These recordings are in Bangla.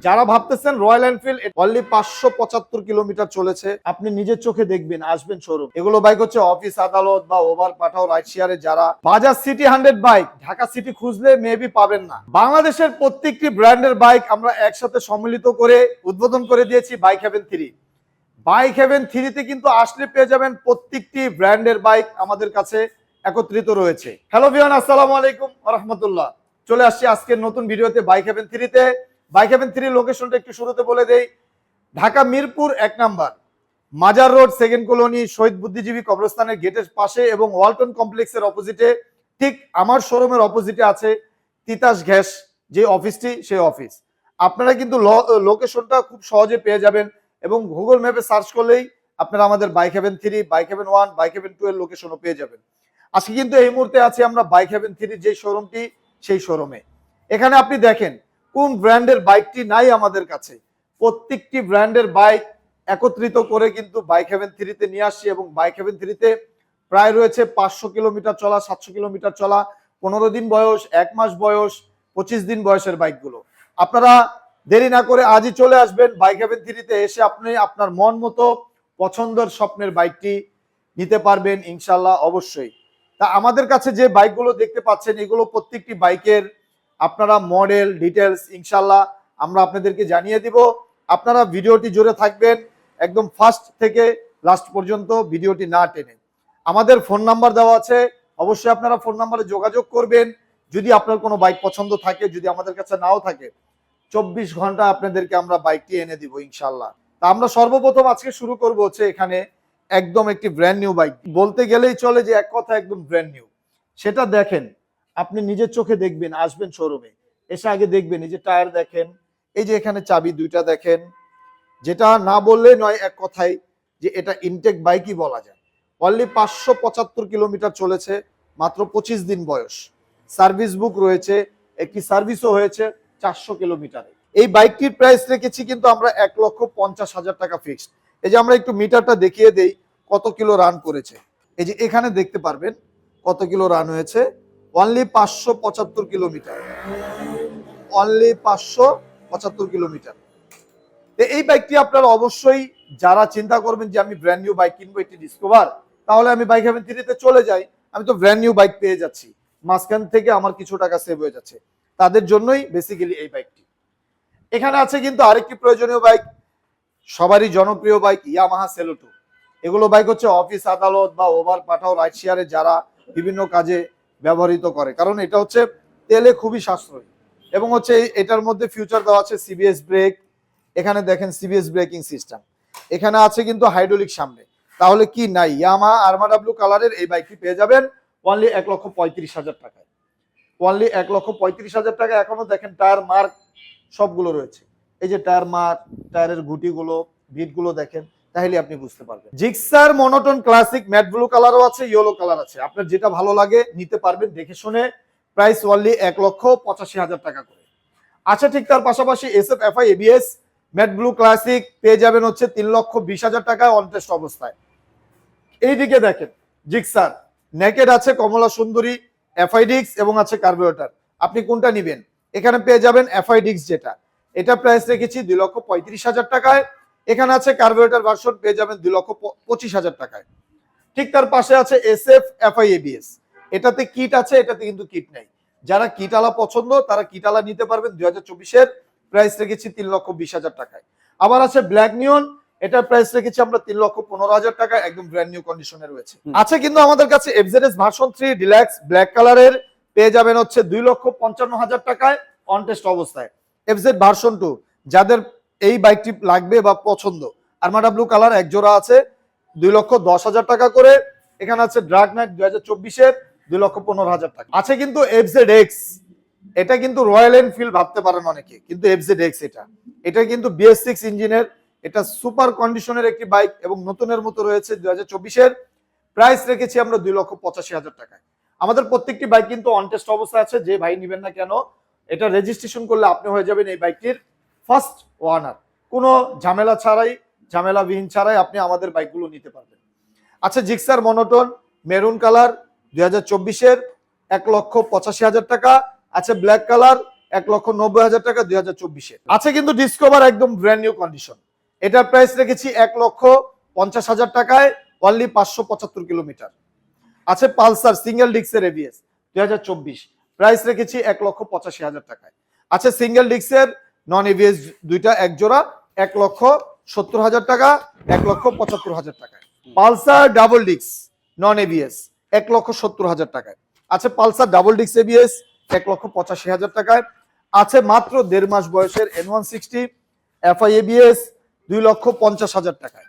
যারা ভাবতেছেন রয়্যাল এনফিল্ড অনলি 575 কিলোমিটার চলেছে, আপনি নিজের চোখে দেখবেন, আসবেন শোরুম। এগুলো বাইক হচ্ছে অফিস আদালত বা ওভার পাঠাও রাইড শেয়ারে যারা Bajaj city 100 bike Dhaka city খুঁজলে মেবি পাবেন না। বাংলাদেশের প্রত্যেকটি ব্র্যান্ডের বাইক আমরা একসাথে সম্মিলিত করে উদ্বোধন করে দিয়েছি বাইক হেভেন 3। বাইক হেভেন 3-তে কিন্তু আসলে পেয়ে যাবেন প্রত্যেকটি ব্র্যান্ডের বাইক আমাদের কাছে একত্রিত রয়েছে। হ্যালো ভিউয়ার্স, আসসালামু আলাইকুম ওয়া রাহমাতুল্লাহ। চলে আসছি আজকের নতুন ভিডিওতে বাইক হেভেন 3-তে। বাইক হেভেন 3 লোকেশনটা একটু শুরুতে বলে দেই। ঢাকা মিরপুর 1 নাম্বার, মাজার রোড, সেকেন্ড কলোনি, শহীদ বুদ্ধিজীবী কবরস্থানের গেটের পাশে এবং ওয়ালটন কমপ্লেক্সের অপোজিটে, ঠিক আমার শোরুমের অপোজিটে আছে তিতাস গ্যাস যে অফিসটি, সেই অফিস। আপনারা কিন্তু লোকেশনটা খুব সহজে পেয়ে যাবেন এবং গুগল ম্যাপে সার্চ করলেই আপনারা আমাদের Bike Heaven 3, Bike Heaven 1, Bike Heaven 2 এর লোকেশনও পেয়ে যাবেন। আজকে কিন্তু এই মুহূর্তে আছি আমরা বাইক হেভেন 3 যে শোরুমটি, সেই শোরুমে। এখানে আপনি দেখেন কোন ব্র্যান্ডের বাইকটি নাই আমাদের কাছে। প্রত্যেকটি ব্র্যান্ডের বাইক একত্রিত করে কিন্তু বাইক হেভেন 3-তে নিয়ে আসছি এবং বাইক হেভেন 3-তে প্রায় রয়েছে 500 কিলোমিটার চলা, 700 কিলোমিটার চলা, 15 দিন বয়স, 1 মাস বয়স, 25 দিন বয়সের বাইকগুলো। আপনারা দেরি না করে আজই চলে আসবেন বাইক হেভেন 3-তে। এসে আপনি আপনার মন মতো পছন্দের স্বপ্নের বাইকটি নিতে পারবেন ইনশাল্লাহ, অবশ্যই। তা আমাদের কাছে যে বাইকগুলো দেখতে পাচ্ছেন, এগুলো প্রত্যেকটি বাইকের আপনারা মডেল ডিটেলস ইনশাল্লাহ আমরা আপনাদেরকে জানিয়ে দিব। আপনারা ভিডিওটি জুড়ে থাকবেন একদম ফার্স্ট থেকে লাস্ট পর্যন্ত, ভিডিওটি না টেনে। আমাদের ফোন নাম্বার দেওয়া আছে, অবশ্যই আপনারা ফোন নাম্বারে যোগাযোগ করবেন। যদি আপনার কোনো বাইক পছন্দ থাকে, যদি আমাদের কাছে নাও থাকে, 24 ঘন্টা আপনাদেরকে আমরা বাইকটি এনে দিব ইনশাল্লাহ। তা আমরা সর্বপ্রথম আজকে শুরু করবো হচ্ছে এখানে একদম একটি ব্র্যান্ড নিউ বাইক, বলতে গেলেই চলে যে এক কথা একদম ব্র্যান্ড নিউ। সেটা দেখেন, আপনি নিজের চোখে দেখবেন, আসবেন শোরুমে, এসে আগে দেখবেন। এই যে টায়ার দেখেন, এই যে এখানে চাবি দুইটা দেখেন, যেটা না বললে নয় এক কথায় যে এটা ইনটেক বাইকই বলা যায়। অনলি 575 কিলোমিটার চলেছে, মাত্র 25 দিন বয়স। সার্ভিস বুক রয়েছে, একটি সার্ভিসও হয়েছে 400 কিলোমিটারে। এই বাইকটির প্রাইস রেখেছি কিন্তু আমরা 1,50,000 টাকা ফিক্সড। এই যে আমরা একটু মিটারটা দেখিয়ে দেই কত কিলো রান করেছে। এই যে এখানে দেখতে পারবেন কত কিলো রান হয়েছে, অনলি 575 কিলোমিটার, অনলি 575 কিলোমিটার। এই বাইকটি আপনারা অবশ্যই যারা চিন্তা করবেন যে আমি ব্র্যান্ড নিউ বাইক কিনবো, একটি ডিসকভার, তাহলে আমি বাইক হেভেন 3-তে চলে যাই, আমি তো ব্র্যান্ড নিউ বাইক পেয়ে যাচ্ছি, মাঝখান থেকে আমার কিছু টাকা সেভ হয়ে যাচ্ছে, তাদের জন্যই বেসিক্যালি এই বাইকটি। এখানে আছে কিন্তু আরেকটি প্রয়োজনীয় বাইক, সবারই জনপ্রিয় বাইক, ইয়ামাহা সেলোটো। এগুলো বাইক হচ্ছে অফিস আদালত বা ওভার পাঠাও রাইড শেয়ারে যারা বিভিন্ন কাজে ব্যবহৃত করে, কারণ এটা হচ্ছে তেলে খুবই সাশ্রয়ী এবং হচ্ছে এটার মধ্যে ফিউচার দেওয়া আছে সিবিএস ব্রেক। এখানে দেখেন সিবিএস ব্রেকিং সিস্টেম, এখানে আছে কিন্তু হাইড্রোলিক সামনে। তাহলে কি নাই, ইয়ামাহা আরমাডা ব্লু কালারের এই বাইকটি পেয়ে যাবেন অনলি 1,35,000 টাকায়, অনলি 1,35,000 টাকা। এখনো দেখেন টায়ার মার্ক সবগুলো রয়েছে, এই যে টায়ার মার্ক, টায়ারের গুটিগুলো, বিটগুলো দেখেন, তাহলে আপনি বুঝতে পারবেন। Gixxer monotone classic matte blue কালারও আছে, ইয়েলো কালার আছে, আপনার যেটা ভালো লাগে নিতে পারবেন দেখে শুনে। প্রাইস অনলি 1,85,000 টাকা করে। আচ্ছা, ঠিক তার পাশাপাশি SF FI ABS matte blue classic পেয়ে যাবেন হচ্ছে 3,20,000 টাকায় অন টেস্ট অবস্থায়। এইদিকে দেখেন জিক্সার নেকেড আছে, কমলা সুন্দরী, এফআইডিক্স এবং আছে কার্বোরেটর। আপনি কোনটা নেবেন? এখানে পেয়ে যাবেন এফআইডিক্স, যেটা এটা প্রাইস রেখেছি 2,35,000 টাকায়। এখানে আছে কার্বোরেটর ভার্সন, পেয়ে যাবেন 2,25,000 টাকায়। ঠিক তার পাশে আছে এসএফ এফআই এবিএস, এটাতে কিট আছে, এটাতে কিন্তু কিট নেই। যারা কিটালা পছন্দ তারা কিটালা নিতে পারবেন। 2024-এর প্রাইস রেখেছি 3,20,000 টাকায়। আবার আছে ব্ল্যাক নিয়ন, এটার প্রাইস রেখেছি আমরা 3,15,000 টাকা, একদম ব্র্যান্ড নিউ কন্ডিশনে রয়েছে। আছে কিন্তু আমাদের কাছে এফজেডএস ভার্সন 3 ডিলাক্স ব্ল্যাক কালারের পেয়ে যাবেন হচ্ছে 2,55,000 টাকায় অন টেস্ট অবস্থায়। এফজেড ভার্সন 2 যাদের এই বাইকটি লাগবে বা পছন্দ, আরমাডা ব্লু কালার এক জোড়া আছে 2,10,000 টাকা করে। এখানে আছে ড্রাগ নাইট 2024-এর 2,15,000 টাকা। আছে কিন্তু এফজেড এক্স, এটা কিন্তু রয়্যাল এনফিল্ড ভাবতে পারেন অনেকে, কিন্তু এফজেড এক্স এটা কিন্তু BS6 ইঞ্জিনের, এটা সুপার কন্ডিশনের একটি বাইক এবং নতুনের মতো রয়েছে 2024-এর। প্রাইস রেখেছি আমরা 2,85,000 টাকায়। আমাদের প্রত্যেকটি বাইক কিন্তু অন টেস্ট অবস্থায় আছে, যে ভাই নিবেন না কেন এটা রেজিস্ট্রেশন করলে আপনি হয়ে যাবেন এই বাইকটির ফার্স্ট ওয়ানার। কোনো ঝামেলা ছাড়াই, ঝামেলাবিহীন ছাড়াই আপনি আমাদের বাইকগুলো নিতে পারবেন। আচ্ছা, জিক্সার মনোটোন মেরুন কালার 2024-এর 1,85,000 টাকা। আছে ব্ল্যাক কালার 1,90,000 টাকা 2024-এ। আছে কিন্তু ডিসকভার একদম ব্র্যান্ড নিউ কন্ডিশন, এটার প্রাইস রেখেছি 1,50,000 টাকায়, অনলি 575 কিলোমিটার। আছে পালসার সিঙ্গেল ডিক্সের এবিএস 2024, প্রাইস রেখেছি 1,85,000 টাকায়। আছে সিঙ্গেল ডিক্সের নন এবিএস দুইটা এক জোড়া 1,70,000 টাকা, 1,75,000 টাকায়। পালসার ডাবল ডিক্স নন এবিএস 1,70,000 টাকায়। আছে পালসার ডাবল ডিক্স এবিএস 1,85,000 টাকায়। আছে মাত্র 1.5 মাস বয়সের N160 এফআই এবিএস 2,50,000 টাকায়।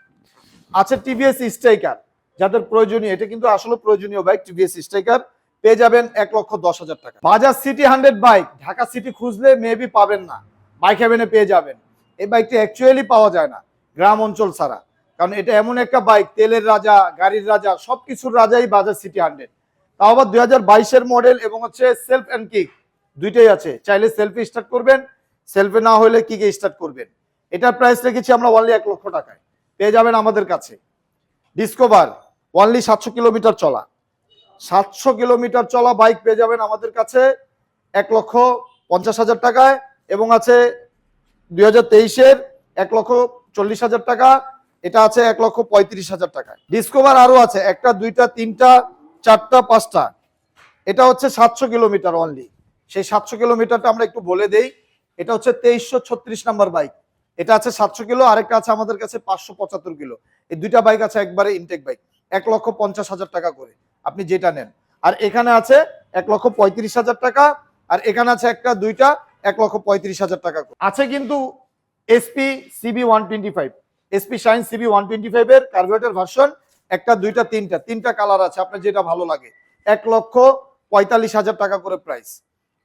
আছে টিভিএস স্ট্রাইকার, যাদের প্রয়োজনীয়, এটা কিন্তু আসলে প্রয়োজনীয় বাইক, টিভিএস স্ট্রাইকার পেয়ে যাবেন 1,10,000 টাকা। Bajaj city 100 bike Dhaka city খুঁজলে মেবি পাবেন না, বাইক হেভেনে পেয়ে যাবেন। এই বাইকটি অ্যাকচুয়ালি পাওয়া যায় না গ্রাম অঞ্চল ছাড়া, কারণ এটা এমন একটা বাইক, তেলের রাজা, গাড়ির রাজা, সবকিছুর রাজাই বাজাজ সিটি 100। তাও আবার 2022-এর মডেল এবং হচ্ছে সেলফ এন্ড কিক দুইটাই আছে। চাইলে সেলফে স্টার্ট করবেন, সেলফে না হলে কিকে স্টার্ট করবেন। এটার প্রাইস রেখেছি আমরা অনলি 1 লক্ষ টাকায়, পেয়ে যাবেন আমাদের কাছে। ডিসকভার অনলি 700 কিলোমিটার চলা, 700 কিলোমিটার চলা বাইক পেয়ে যাবেন আমাদের কাছে 1,50,000 টাকায়। এবং আছে 2023-এর 1,40,000 টাকা, এটা আছে 1,35,000 টাকায়। ডিসকভার আরো আছে, একটা, দুইটা, তিনটা, চারটা, পাঁচটা, এটা হচ্ছে 700 কিলোমিটার অনলি। সেই 700 কিলোমিটারটা আমরা একটু বলে দেই। এটা হচ্ছে 2336 নাম্বার বাইক, এটা আছে 700 কিলো, আরেকটা আছে আমাদের কাছে 575 কিলো। এই দুইটা বাইক আছে একবারে ইনটেক বাইক, 1,50,000 টাকা করে আপনি যেটা নেন। আর এখানে আছে 1,35,000 টাকা, আর এখানে আছে একটা, দুইটা, 1,35,000 টাকা করে। আছে কিন্তু SP CB 125, SP Shine CB 125 এর কার্বোরেটর ভার্সন, একটা, দুইটা, তিনটা কালার আছে, আপনার যেটা ভালো লাগে। 1,45,000 টাকা করে প্রাইস।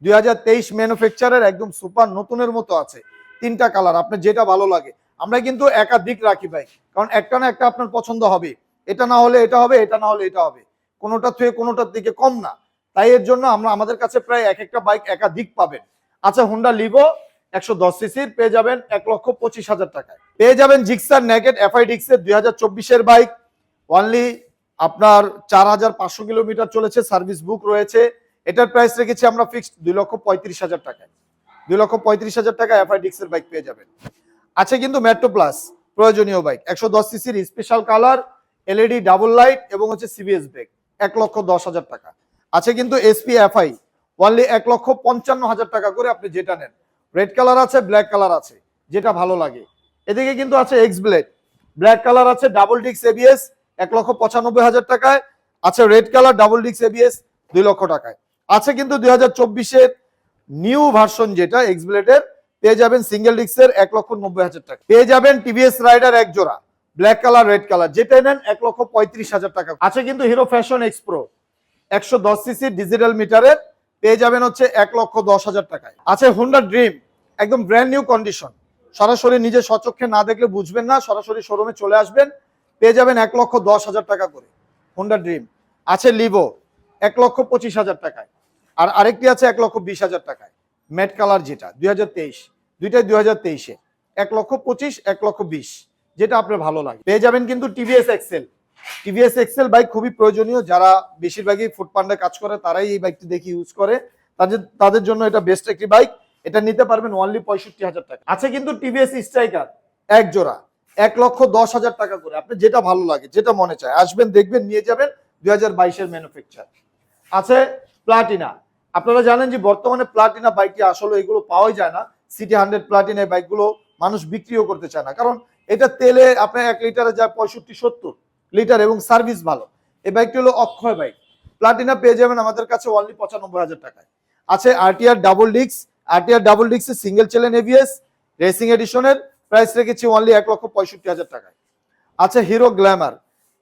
2023 ম্যানুফ্যাকচারের একদম সুপার নতুনের মতো আছে, তিনটা কালার, আপনার যেটা ভালো লাগে। আমরা কিন্তু একাধিক রাখি ভাই, কারণ একটা না একটা আপনার পছন্দ হবে, এটা না হলে এটা হবে, এটা না হলে এটা হবে, কোনোটা থেকে কোনোটার দিকে কম না। তাই এর জন্য আমরা আমাদের কাছে প্রায় এক একটা বাইক একাধিক পাবেন। আচ্ছা, হোন্ডা লিভো 110 সিসির পেয়ে যাবেন 1,25,000 টাকায়। পেয়ে যাবেন জিক্সার নেকেট এফআই ডিক্সের 2024-এর বাইক, অনলি আপনার 4,500 কিলোমিটার চলেছে, সার্ভিস বুক রয়েছে। এটার প্রাইস রেখেছি আমরা ফিক্সড 2,35,000 টাকায়। 2,35,000 টাকা এফআই ডিক্সের বাইক পেয়ে যাবেন। আছে কিন্তু মেট্রো প্লাস প্রয়োজনীয় বাইক 110 সিসির special colour, LED double light এবং হচ্ছে সিবিএস ব্রেক 1,10,000 টাকা। আছে কিন্তু এসপি এফআই অনলি 1,55,000 টাকা করে, আপনি যেটা নেন। রেড কালার আছে, ব্ল্যাক কালার আছে, যেটা ভালো লাগে। এদিকে কিন্তু আছে এক্স ব্লেড, ব্ল্যাক কালার আছে, ডাবল ডিক্স এবিএস 1,95,000 টাকায়। আছে রেড কালার ডাবল ডিক্স এবিএস 2 লক্ষ টাকায়। আছে কিন্তু 2024-এর নিউ ভার্সন যেটা এক্স ব্লেডের, পেয়ে যাবেন সিঙ্গেল ডিক্সের 1,90,000 টাকা। পেয়ে যাবেন টিভিএস রাইডার এক জোড়া, ব্ল্যাক কালার, রেড কালার, যেটা নেন 1,35,000 টাকা। আছে কিন্তু hero fashion x pro 110 CC digital মিটারের, পেয়ে যাবেন হচ্ছে 1,10,000 টাকায়। আছে হোন্ডা ড্রিম একদম ব্র্যান্ড নিউ কন্ডিশন, সরাসরি নিজে স্বচক্ষে না দেখলে বুঝবেন না, সরাসরি শোরুমে চলে আসবেন, পেয়ে যাবেন 1,10,000 টাকা করে হোন্ডা ড্রিম। আছে লিভো 1,25,000 টাকায়, আর আরেকটি আছে 1,20,000 টাকায় ম্যাট কালার, যেটা 2023, দুইটাই 2023-এ 1,25,000, 1,20,000, যেটা আপনার ভালো লাগে। পেয়ে যাবেন কিন্তু TVS XL, TVS XL bike খুবই প্রয়োজনীয়, যারা বেশিরভাগই ফুড পান্ডা কাজ করে তারাই এই বাইকটি দেখি ইউজ করে, তাদের জন্য এটা বেস্ট একটি বাইক। এটা নিতে পারবেন অনলি 65,000 টাকা। আছে কিন্তু টিভিএস স্ট্রাইকার এক জোড়া 1,10,000 টাকা করে, আপনি যেটা ভালো লাগে, যেটা মনে চায়, আসবেন, দেখবেন, নিয়ে যাবেন। 2022-এর ম্যানুফ্যাকচার। আছে প্লাটিনা, আপনারা জানেন যে বর্তমানে প্লাটিনা বাইকটি আসলে এগুলো পাওয়াই যায় না। সিটি 100 প্লাটিনা বাইকগুলো মানুষ বিক্রিও করতে চায় না, কারণ এটা তেলে আপনার 1 লিটারে যায় 65-70 লিটার এবং সার্ভিস ভালো। এই বাইকটি হলো অক্ষয় বাইক, প্লাটিনা পেয়ে যাবেন আমাদের কাছে অনলি 95,000 টাকায়। আছে আরটিআর ডাবল ডিক্স, আরটিআর ডাবল ডিক্সের সিঙ্গেল চেলেন এবিএস রেসিং এডিশনের, প্রাইস রেখেছি অনলি 1,65,000 টাকায়। আছে Hero Glamour,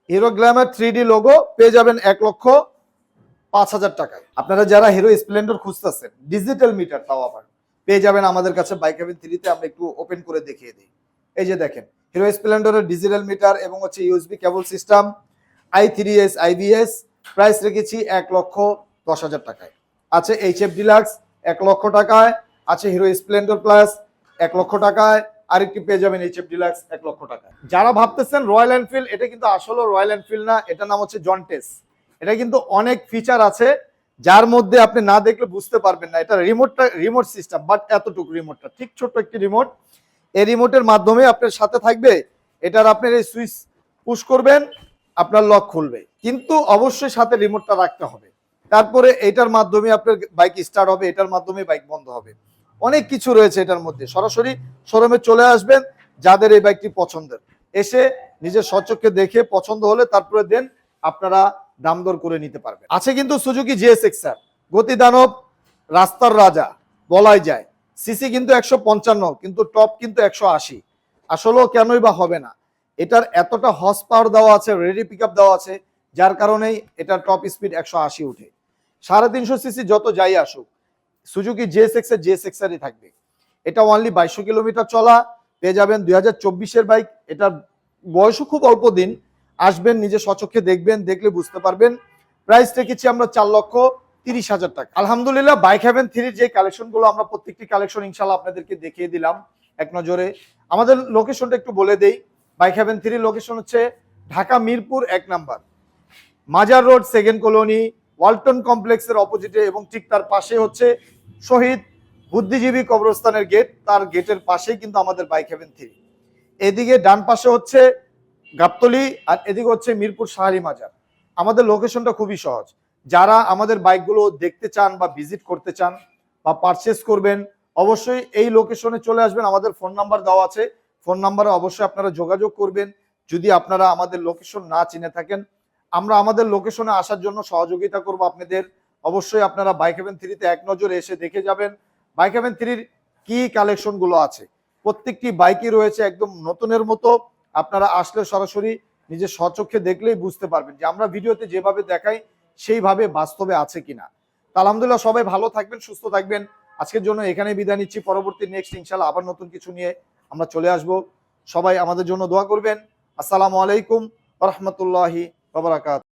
Hero Glamour 3D logo, পেয়ে যাবেন 1,05,000 টাকায়। আপনারা যারা হিরো স্প্লেন্ডার খুঁজতেছেন ডিজিটাল মিটার, তাও আবার পেয়ে যাবেন আমাদের কাছে বাইক হেভেন 3-তে। আমরা একটু ওপেন করে দেখিয়ে দিই। এই যে দেখেন হিরো স্প্লেন্ডারের ডিজিটাল মিটার এবং হচ্ছে ইউএসবি কেবল সিস্টেম, i3s আইবিএস, প্রাইস রেখেছি 1,10,000 টাকায়। আছে এইচএফ ডিলাক্স 1 লক্ষ টাকায়। আছে হিরো স্প্লেন্ডার প্লাস 1 লক্ষ টাকায়, আরেকটি পেয়ে যাবেন এইচএফ ডিলাক্স 1 লক্ষ টাকায়। যারা ভাবতেছেন রয়্যাল এনফিল্ড, এটা কিন্তু আসলে রয়্যাল এনফিল্ড না, এটা নাম হচ্ছে জন্টেস। এটা কিন্তু অনেক ফিচার আছে যার মধ্যে আপনি না দেখলে বুঝতে পারবেন না। এটা রিমোট সিস্টেম, বাট এতটুকু রিমোটটা ঠিক ছোট্ট একটি রিমোট। এই রিমোটের মাধ্যমে আপনার সাথে থাকবে, এটার আপনার এই সুইচ পুশ করবেন, আপনার লক খুলবে, কিন্তু অবশ্যই সাথে রিমোটটা রাখতে হবে। তারপরে এটার মাধ্যমে আপনার বাইক স্টার্ট হবে, এটার মাধ্যমে বাইক বন্ধ হবে। অনেক কিছু রয়েছে এটার মধ্যে। সরাসরি শোরুমে চলে আসবেন, যাদের এই বাইকটি পছন্দের, এসে নিজের স্বচক্ষে দেখে পছন্দ হলে তারপরে দেন আপনারা দাম দর করে নিতে পারবেন। আছে কিন্তু সুজুকি জিএসএক্সআর, গতি দানব, রাস্তার রাজা বলাই যায়। সিসি কিন্তু 155, কিন্তু টপ কিন্তু 180। আসলেও কেনই বা হবে না, এটার এতটা হর্স পাওয়ার দেওয়া আছে, রেডি পিক আপ দেওয়া আছে, যার কারণেই এটার টপ স্পিড 180 উঠে। 350 সিসি যত যাই আসুক, সুজুকি জিএসএক্সআরই থাকবে। এটা অনলি 2200 কিলোমিটার চলা, পেয়ে যাবেন 2024-এর বাইক। এটার বয়সও খুব অল্প দিন। আসবেন, নিজে স্বচক্ষে দেখবেন, দেখলে বুঝতে পারবেন। প্রাইস রেখেছি আমরা 4,30,000 টাকা। আলহামদুলিল্লাহ, বাইক হ্যাভেন 3-র যে কালেকশনগুলো, আমরা প্রত্যেকটি কালেকশন ইনশাল্লাহ আপনাদেরকে দেখিয়ে দিলাম এক নজরে। আমাদের লোকেশনটা একটু বলে দেই। বাইক হ্যাভেন 3-র লোকেশন হচ্ছে ঢাকা মিরপুর 1 নাম্বার, মাজার রোড, সেকেন্ড কলোনি, ওয়ালটন কমপ্লেক্সের অপোজিটে, এবং ঠিক তার পাশে হচ্ছে শহীদ বুদ্ধিজীবী কবরস্থানের গেট। তার গেটের পাশেই কিন্তু আমাদের বাইক হ্যাভেন 3। এদিকে ডান পাশে হচ্ছে গাবতলী, আর এদিকে হচ্ছে মিরপুর শাহরি মাজার। আমাদের লোকেশনটা খুবই সহজ। যারা আমাদের বাইকগুলো দেখতে চান বা ভিজিট করতে চান বা পারচেস করবেন, অবশ্যই এই লোকেশনে চলে আসবেন। আমাদের ফোন নাম্বার দেওয়া আছে, ফোন নাম্বারে অবশ্যই আপনারা যোগাযোগ করবেন। যদি আপনারা আমাদের লোকেশন না চিনে থাকেন, আমরা আমাদের লোকেশনে আসার জন্য সহযোগিতা করব আপনাদের। অবশ্যই আপনারা বাইক হ্যাভেন 3-তে এক নজরে এসে দেখে যাবেন বাইক হ্যাভেন 3-র কি কালেকশন গুলো আছে। প্রত্যেকটি বাইকই রয়েছে একদম নতুনের মতো। আপনারা আসলে সরাসরি নিজের স্বচক্ষে দেখলেই বুঝতে পারবেন যে আমরা ভিডিওতে যেভাবে দেখাই সেইভাবে বাস্তবে আছে কিনা। আলহামদুলিল্লাহ, সবাই ভালো থাকবেন, সুস্থ থাকবেন। আজকের জন্য এখানেই বিদায় নিচ্ছি। পরবর্তী নেক্সট ইনশাআল্লাহ আবার নতুন কিছু নিয়ে আমরা চলে আসব। সবাই আমাদের জন্য দোয়া করবেন। আসসালামু আলাইকুম ওয়া রাহমাতুল্লাহি ওয়া বারাকাতুহু।